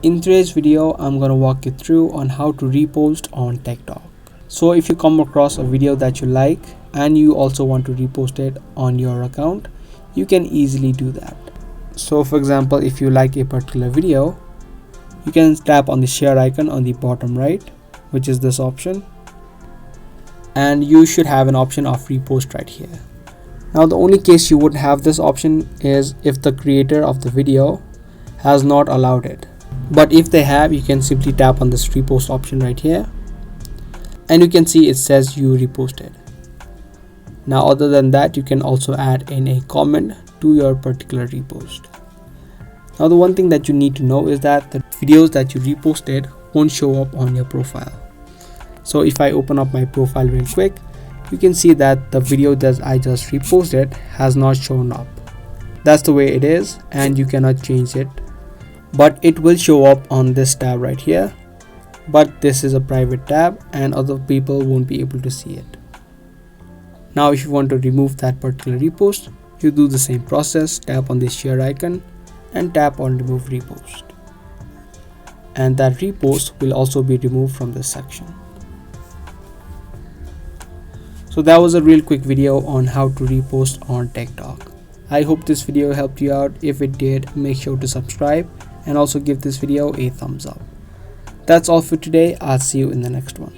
In today's video, I'm going to walk you through on how to repost on TikTok. So if you come across a video that you like and you also want to repost it on your account, you can easily do that. So for example, if you like a particular video, you can tap on the share icon on the bottom right, which is this option, and you should have an option of repost right here. Now the only case you wouldn't have this option is if the creator of the video has not allowed it. But if they have, you can simply tap on this repost option right here, and you can see it says you reposted. Now other than that, you can also add in a comment to your particular repost. Now the one thing that you need to know is that the videos that you reposted won't show up on your profile. So if I open up my profile real quick, you can see that the video that I just reposted has not shown up. That's the way it is, and you cannot change it, but it will show up on this tab right here. But this is a private tab and other people won't be able to see it. Now if you want to remove that particular repost, you do the same process. Tap on this share icon and tap on remove repost, and that repost will also be removed from this section. So that was a real quick video on how to repost on TikTok. I hope this video helped you out. If it did, make sure to subscribe and also give this video a thumbs up. That's all for today. I'll see you in the next one.